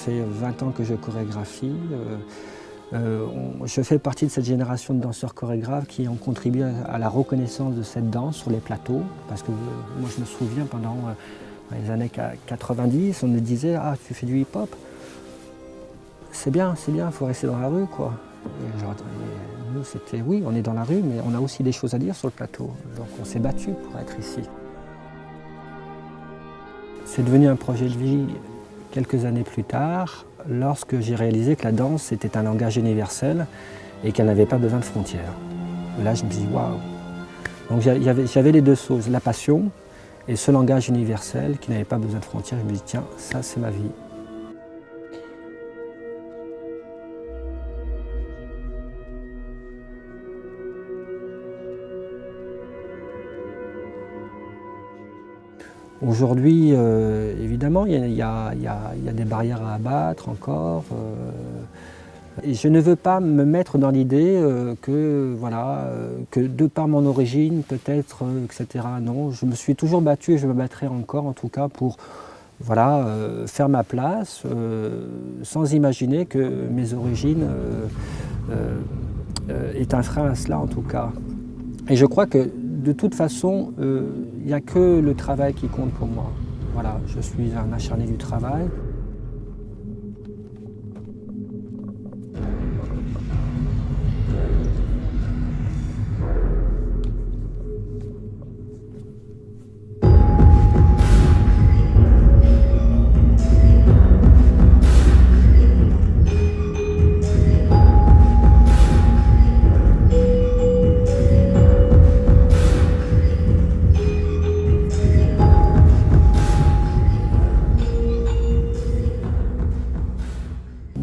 fait 20 ans que je chorégraphie. Je fais partie de cette génération de danseurs chorégraphes qui ont contribué à la reconnaissance de cette danse sur les plateaux. Parce que moi je me souviens pendant les années 90, on me disait « Ah, tu fais du hip-hop ?» C'est bien, il faut rester dans la rue, quoi. Et nous, c'était oui, on est dans la rue, mais on a aussi des choses à dire sur le plateau. Donc on s'est battu pour être ici. C'est devenu un projet de vie quelques années plus tard, lorsque j'ai réalisé que la danse était un langage universel et qu'elle n'avait pas besoin de frontières. Là, je me suis dit, waouh! Donc j'avais les deux choses, la passion et ce langage universel qui n'avait pas besoin de frontières. Je me dis, tiens, ça c'est ma vie. Aujourd'hui, évidemment, il y a des barrières à abattre encore. Et je ne veux pas me mettre dans l'idée que de par mon origine, peut-être, etc. Non, je me suis toujours battu et je me battrai encore, en tout cas, pour faire ma place, sans imaginer que mes origines est un frein à cela, en tout cas. Et je crois que, de toute façon, il n'y a que le travail qui compte pour moi. Voilà, je suis un acharné du travail.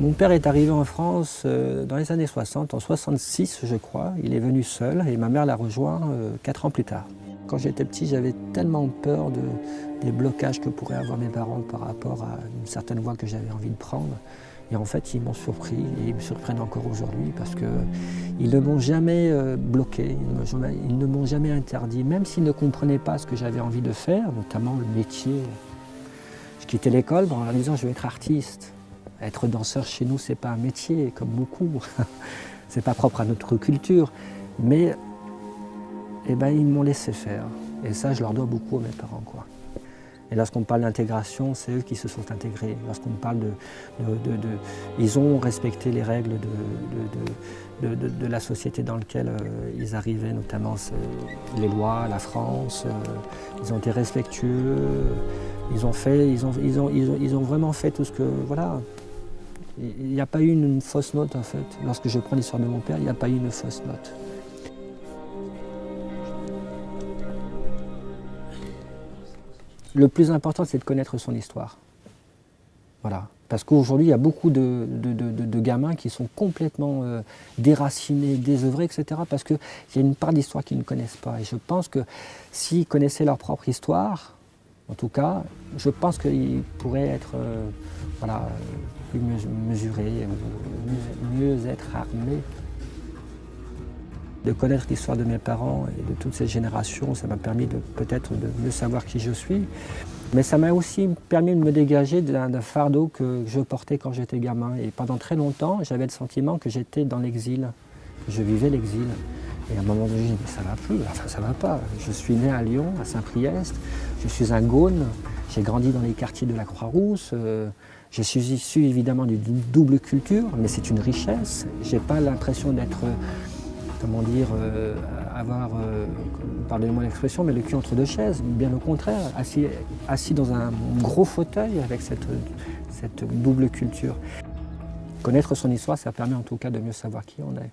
Mon père est arrivé en France dans les années 60, en 66 je crois. Il est venu seul et ma mère l'a rejoint 4 ans plus tard. Quand j'étais petit, j'avais tellement peur des blocages que pourraient avoir mes parents par rapport à une certaine voie que j'avais envie de prendre. Et en fait, ils m'ont surpris et ils me surprennent encore aujourd'hui parce qu'ils ne m'ont jamais bloqué, ils ne m'ont jamais interdit, même s'ils ne comprenaient pas ce que j'avais envie de faire, notamment le métier. Je quittais l'école en leur disant je vais être artiste. Être danseur chez nous, c'est pas un métier, comme beaucoup. C'est pas propre à notre culture. Mais ils m'ont laissé faire. Et ça, je leur dois beaucoup à mes parents, quoi. Et lorsqu'on parle d'intégration, c'est eux qui se sont intégrés. Lorsqu'on parle ils ont respecté les règles de la société dans laquelle ils arrivaient, notamment les lois, la France. Ils ont été respectueux. Ils ont vraiment fait tout ce que... Voilà. Il n'y a pas eu une fausse note, en fait. Lorsque je prends l'histoire de mon père, il n'y a pas eu une fausse note. Le plus important, c'est de connaître son histoire. Voilà. Parce qu'aujourd'hui, il y a beaucoup de gamins qui sont complètement déracinés, désœuvrés, etc. Parce qu'il y a une part d'histoire qu'ils ne connaissent pas. Et je pense que s'ils connaissaient leur propre histoire, en tout cas, je pense qu'ils pourraient être plus mesurés, mieux être armés. De connaître l'histoire de mes parents et de toute cette génération, ça m'a permis peut-être de mieux savoir qui je suis. Mais ça m'a aussi permis de me dégager d'un fardeau que je portais quand j'étais gamin. Et pendant très longtemps, j'avais le sentiment que j'étais dans l'exil, que je vivais l'exil. Et à un moment donné, je me dis, mais ça va plus, enfin ça va pas. Je suis né à Lyon, à Saint-Priest, je suis un Gaune, j'ai grandi dans les quartiers de la Croix-Rousse, je suis issu évidemment d'une double culture, mais c'est une richesse. J'ai pas l'impression d'être, pardonnez-moi l'expression, mais le cul entre deux chaises, bien au contraire, assis dans un gros fauteuil avec cette double culture. Connaître son histoire, ça permet en tout cas de mieux savoir qui on est.